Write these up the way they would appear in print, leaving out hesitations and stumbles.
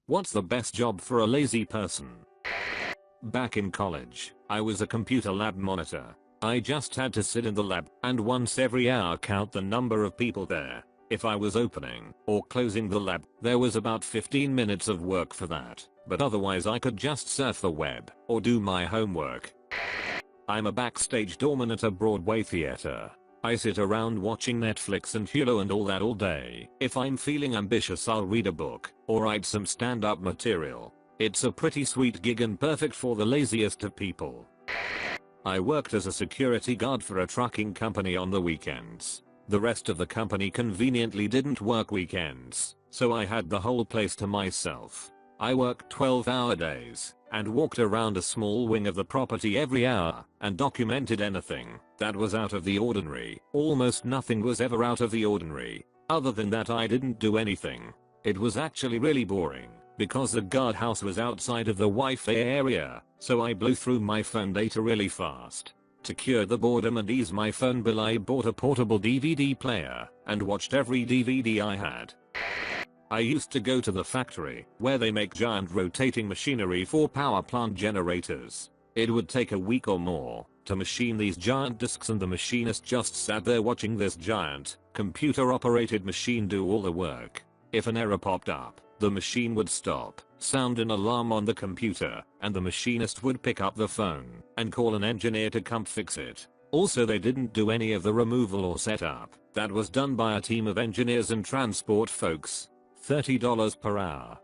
What's the best job for a lazy person? Back in college, I was a computer lab monitor. I just had to sit in the lab and once every hour count the number of people there. If I was opening or closing the lab, there was about 15 minutes of work for that, but otherwise I could just surf the web or do my homework. I'm a backstage doorman at a Broadway theater. I sit around watching Netflix and Hulu and all that all day. If I'm feeling ambitious, I'll read a book or write some stand-up material. It's a pretty sweet gig and perfect for the laziest of people. I worked as a security guard for a trucking company on the weekends. The rest of the company conveniently didn't work weekends, so I had the whole place to myself. I worked 12-hour days and walked around a small wing of the property every hour and documented anything that was out of the ordinary. Almost nothing was ever out of the ordinary. Other than that, I didn't do anything. It was actually really boring because the guardhouse was outside of the Wi-Fi area, so I blew through my phone data really fast. To cure the boredom and ease my phone bill, I bought a portable DVD player and watched every DVD I had. I used to go to the factory where they make giant rotating machinery for power plant generators. It would take a week or more to machine these giant discs, and the machinist just sat there watching this giant computer operated machine do all the work. If an error popped up, the machine would stop, sound an alarm on the computer, and the machinist would pick up the phone and call an engineer to come fix it. Also, they didn't do any of the removal or setup. That was done by a team of engineers and transport folks. $30 per hour.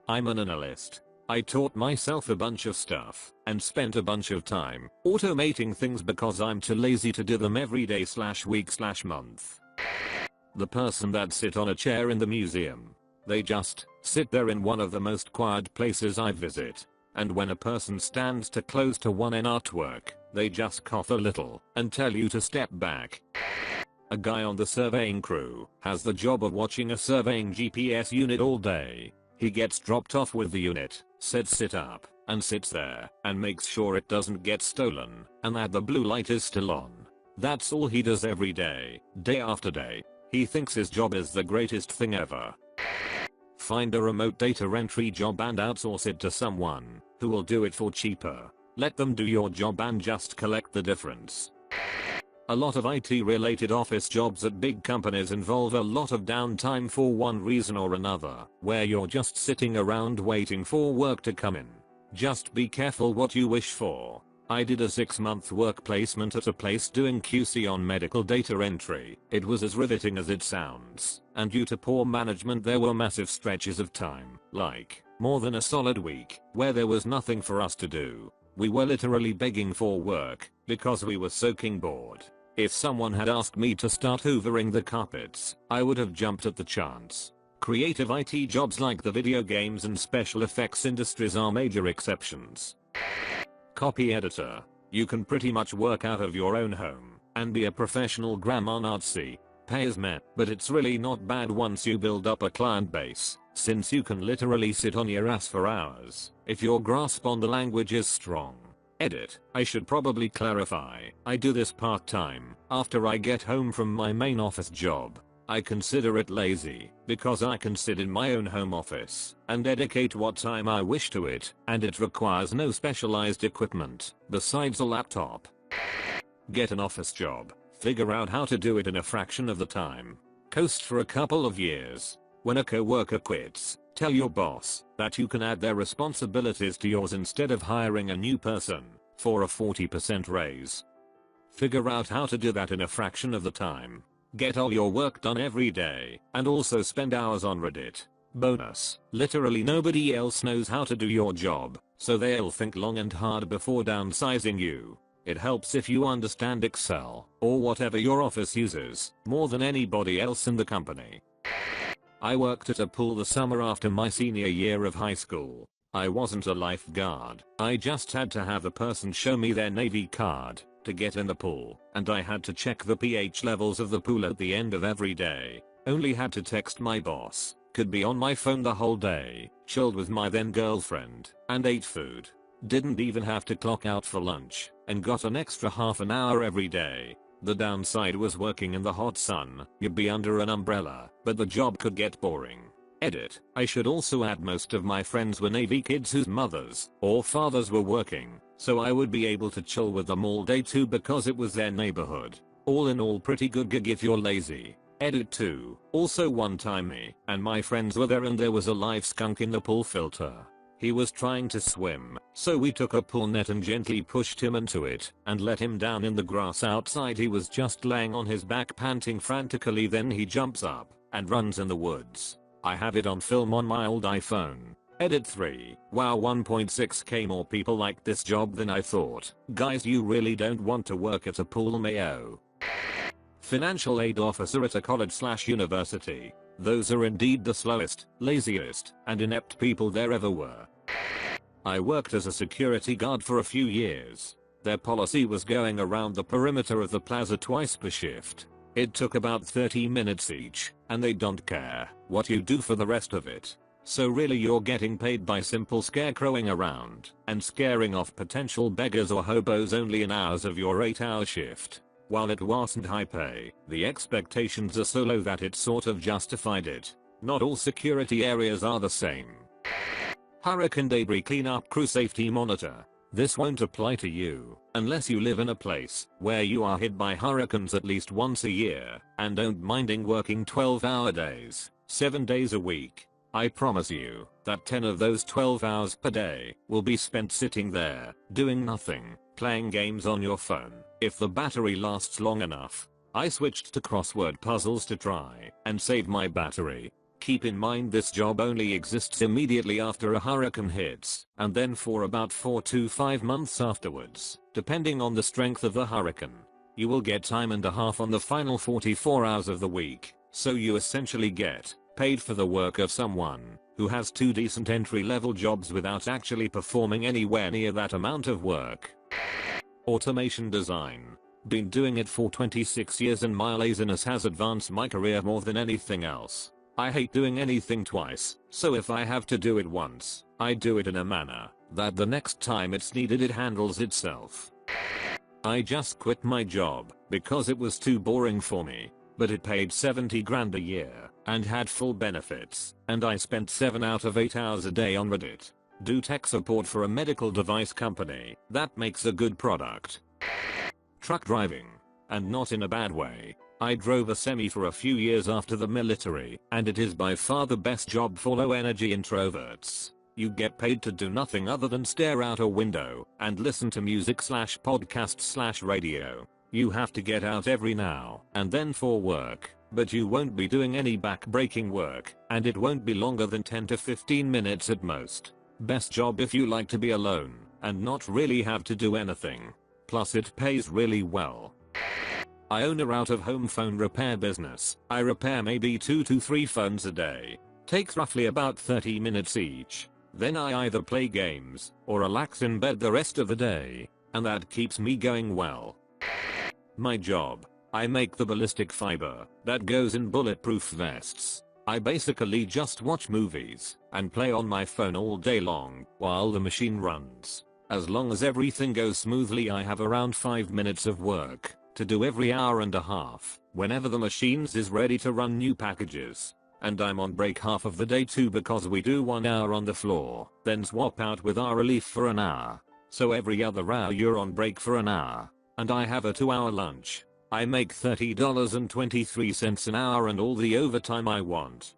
I'm an analyst. I taught myself a bunch of stuff and spent a bunch of time automating things because I'm too lazy to do them every day / week / month. The person that sit on a chair in the museum. They just sit there in one of the most quiet places I visit. And when a person stands too close to one in artwork, they just cough a little and tell you to step back. A guy on the surveying crew has the job of watching a surveying GPS unit all day. He gets dropped off with the unit, said sit up, and sits there and makes sure it doesn't get stolen and that the blue light is still on. That's all he does every day, day after day. He thinks his job is the greatest thing ever. Find a remote data entry job and outsource it to someone who will do it for cheaper. Let them do your job and just collect the difference. A lot of IT related office jobs at big companies involve a lot of downtime for one reason or another, where you're just sitting around waiting for work to come in. Just be careful what you wish for. I did a 6-month work placement at a place doing QC on medical data entry. It was as riveting as it sounds, and due to poor management there were massive stretches of time, like more than a solid week, where there was nothing for us to do. We were literally begging for work because we were soaking bored. If someone had asked me to start hoovering the carpets, I would have jumped at the chance. Creative IT jobs like the video games and special effects industries are major exceptions. Copy editor. You can pretty much work out of your own home and be a professional grammar Nazi. Pay as meh, but it's really not bad once you build up a client base, since you can literally sit on your ass for hours if your grasp on the language is strong. Edit. I should probably clarify, I do this part-time after I get home from my main office job. I consider it lazy because I can sit in my own home office and dedicate what time I wish to it, and it requires no specialized equipment besides a laptop. Get an office job. Figure out how to do it in a fraction of the time. Coast for a couple of years. When a coworker quits, tell your boss that you can add their responsibilities to yours instead of hiring a new person for a 40% raise. Figure out how to do that in a fraction of the time. Get all your work done every day and also spend hours on Reddit. Bonus. Literally nobody else knows how to do your job, so they'll think long and hard before downsizing you. It helps if you understand Excel or whatever your office uses more than anybody else in the company. I worked at a pool the summer after my senior year of high school. I wasn't a lifeguard. I just had to have a person show me their Navy card to get in the pool, and I had to check the pH levels of the pool at the end of every day. Only had to text my boss, could be on my phone the whole day, chilled with my then girlfriend, and ate food. Didn't even have to clock out for lunch, and got an extra half an hour every day. The downside was working in the hot sun. You'd be under an umbrella, but the job could get boring. Edit. I should also add most of my friends were Navy kids whose mothers or fathers were working, so I would be able to chill with them all day too because it was their neighborhood. All in all pretty good gig if you're lazy. Edit 2. Also one time me and my friends were there and there was a live skunk in the pool filter. He was trying to swim, so we took a pool net and gently pushed him into it and let him down in the grass outside. He was just laying on his back panting frantically, then he jumps up and runs in the woods. I have it on film on my old iPhone. Edit 3. Wow, 1.6k more people like this job than I thought. Guys, you really don't want to work at a pool, mayo. Financial aid officer at a college/university. Those are indeed the slowest, laziest, and inept people there ever were. I worked as a security guard for a few years. Their policy was going around the perimeter of the plaza twice per shift. It took about 30 minutes each, and they don't care what you do for the rest of it. So really you're getting paid by simple scarecrowing around and scaring off potential beggars or hobos only in hours of your 8-hour shift. While it wasn't high pay, the expectations are so low that it sort of justified it. Not all security areas are the same. Hurricane debris cleanup crew safety monitor. This won't apply to you unless you live in a place where you are hit by hurricanes at least once a year and don't minding working 12-hour days, 7 days a week. I promise you that 10 of those 12 hours per day will be spent sitting there, doing nothing, playing games on your phone. If the battery lasts long enough. I switched to crossword puzzles to try and save my battery. Keep in mind this job only exists immediately after a hurricane hits, and then for about 4 to 5 months afterwards, depending on the strength of the hurricane. You will get time and a half on the final 44 hours of the week, so you essentially get paid for the work of someone who has 2 decent entry-level jobs without actually performing anywhere near that amount of work. Automation design. Been doing it for 26 years and my laziness has advanced my career more than anything else. I hate doing anything twice, so if I have to do it once, I do it in a manner that the next time it's needed it handles itself. I just quit my job because it was too boring for me, but it paid 70 grand a year and had full benefits, and I spent 7 out of 8 hours a day on Reddit. Do tech support for a medical device company that makes a good product. Truck driving. And not in a bad way. I drove a semi for a few years after the military, and it is by far the best job for low energy introverts. You get paid to do nothing other than stare out a window and listen to music/podcast/radio. You have to get out every now and then for work, but you won't be doing any back-breaking work, and it won't be longer than 10 to 15 minutes at most. Best job if you like to be alone and not really have to do anything. Plus it pays really well. I own a out-of-home phone repair business. I repair maybe 2 to 3 phones a day. Takes roughly about 30 minutes each. Then I either play games or relax in bed the rest of the day, and that keeps me going well. My job. I make the ballistic fiber that goes in bulletproof vests. I basically just watch movies and play on my phone all day long while the machine runs. As long as everything goes smoothly I have around 5 minutes of work to do every hour and a half whenever the machines is ready to run new packages. And I'm on break half of the day too because we do 1 hour on the floor, then swap out with our relief for an hour. So every other hour you're on break for an hour. And I have a 2-hour lunch. I make $30.23 an hour and all the overtime I want.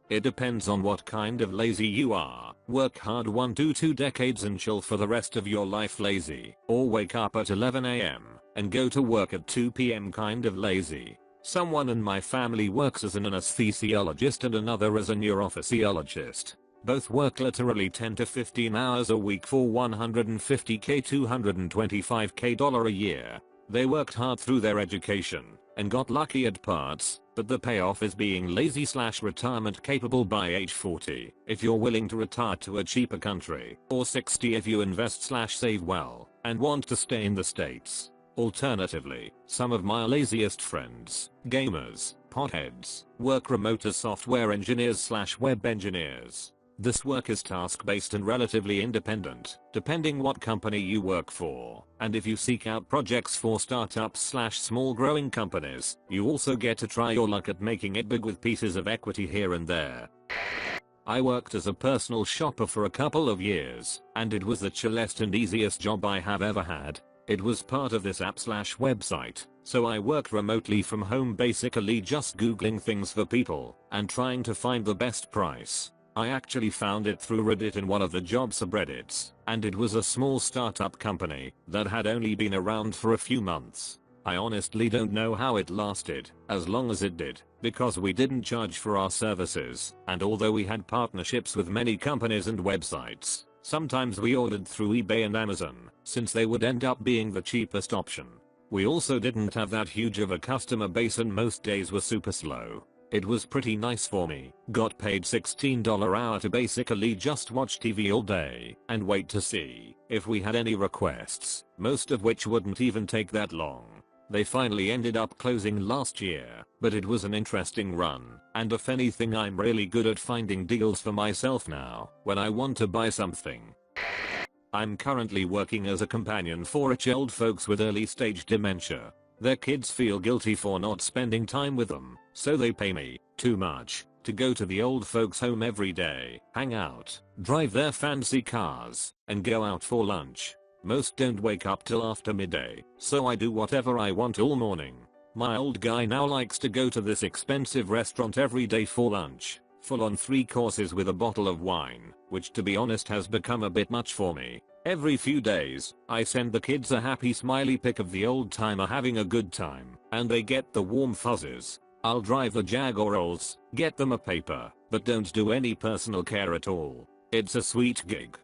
It depends on what kind of lazy you are. Work hard 1 to 2 decades and chill for the rest of your life lazy. Or wake up at 11 AM and go to work at 2 PM kind of lazy. Someone in my family works as an anesthesiologist and another as a neurophysiologist. Both work literally 10 to 15 hours a week for $150k $225k a year. They worked hard through their education and got lucky at parts, but the payoff is being lazy/retirement capable by age 40 if you're willing to retire to a cheaper country, or 60 if you invest/save well and want to stay in the States. Alternatively, some of my laziest friends, gamers, potheads, work remote as software engineers/web engineers. This work is task-based and relatively independent, depending what company you work for, and if you seek out projects for startups/small growing companies, you also get to try your luck at making it big with pieces of equity here and there. I worked as a personal shopper for a couple of years, and it was the chillest and easiest job I have ever had. It was part of this app/website, so I worked remotely from home, basically just googling things for people and trying to find the best price. I actually found it through Reddit in one of the job subreddits, and it was a small startup company that had only been around for a few months. I honestly don't know how it lasted as long as it did, because we didn't charge for our services, and although we had partnerships with many companies and websites, sometimes we ordered through eBay and Amazon, since they would end up being the cheapest option. We also didn't have that huge of a customer base and most days were super slow. It was pretty nice for me. Got paid $16 hour to basically just watch TV all day and wait to see if we had any requests, most of which wouldn't even take that long. They finally ended up closing last year, but it was an interesting run, and if anything, I'm really good at finding deals for myself now when I want to buy something. I'm currently working as a companion for old folks with early stage dementia. Their kids feel guilty for not spending time with them, so they pay me too much to go to the old folks home every day, hang out, drive their fancy cars, and go out for lunch. Most don't wake up till after midday, so I do whatever I want all morning. My old guy now likes to go to this expensive restaurant every day for lunch, full on 3 courses with a bottle of wine, which to be honest has become a bit much for me. Every few days, I send the kids a happy smiley pic of the old timer having a good time, and they get the warm fuzzies. I'll drive the Jag or Rolls, get them a paper, but don't do any personal care at all. It's a sweet gig.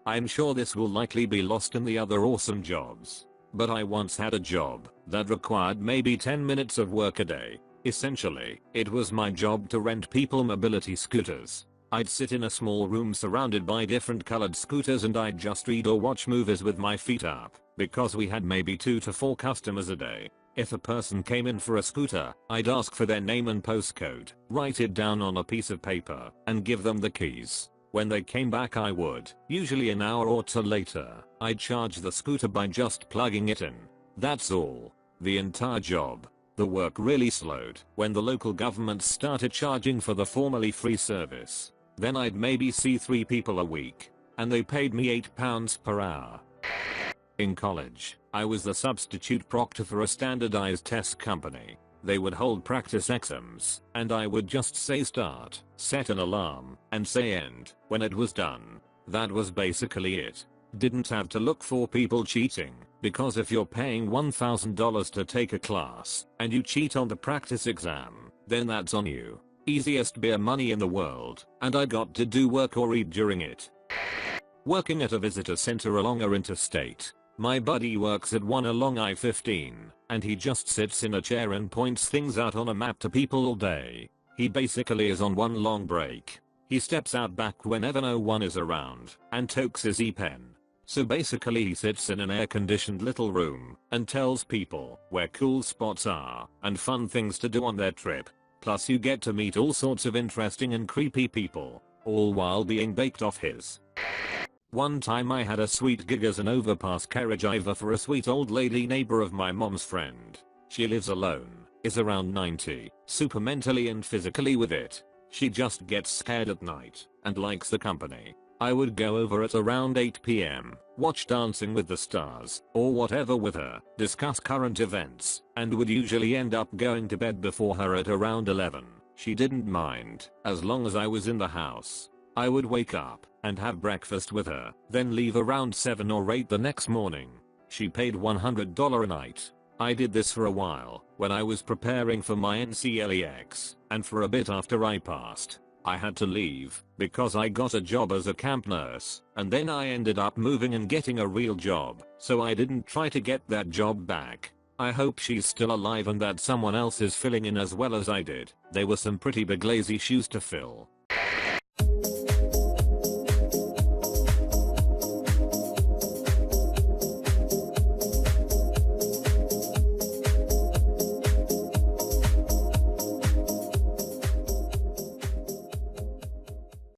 I'm sure this will likely be lost in the other awesome jobs, but I once had a job that required maybe 10 minutes of work a day. Essentially, it was my job to rent people mobility scooters. I'd sit in a small room surrounded by different colored scooters and I'd just read or watch movies with my feet up, because we had maybe 2 to 4 customers a day. If a person came in for a scooter, I'd ask for their name and postcode, write it down on a piece of paper, and give them the keys. When they came back I would, usually an hour or two later, I'd charge the scooter by just plugging it in. That's all. The entire job. The work really slowed when the local government started charging for the formerly free service. Then I'd maybe see 3 people a week, and they paid me £8 per hour. In college, I was the substitute proctor for a standardized test company. They would hold practice exams, and I would just say start, set an alarm, and say end when it was done. That was basically it. Didn't have to look for people cheating, because if you're paying $1,000 to take a class, and you cheat on the practice exam, then that's on you. Easiest beer money in the world, and I got to do work or read during it. Working at a visitor center along our interstate. My buddy works at one along I-15, and he just sits in a chair and points things out on a map to people all day. He basically is on one long break. He steps out back whenever no one is around, and tokes his e-pen. So basically he sits in an air-conditioned little room, and tells people where cool spots are, and fun things to do on their trip. Plus you get to meet all sorts of interesting and creepy people, all while being baked off his. One time I had a sweet gig as an overpass carriage driver for a sweet old lady neighbor of my mom's friend. She lives alone, is around 90, super mentally and physically with it. She just gets scared at night, and likes the company. I would go over at around 8 PM, watch Dancing with the Stars, or whatever with her, discuss current events, and would usually end up going to bed before her at around 11. She didn't mind, as long as I was in the house. I would wake up, and have breakfast with her, then leave around 7 or 8 the next morning. She paid $100 a night. I did this for a while, when I was preparing for my NCLEX, and for a bit after I passed. I had to leave, because I got a job as a camp nurse, and then I ended up moving and getting a real job, so I didn't try to get that job back. I hope she's still alive and that someone else is filling in as well as I did. They were some pretty big lazy shoes to fill.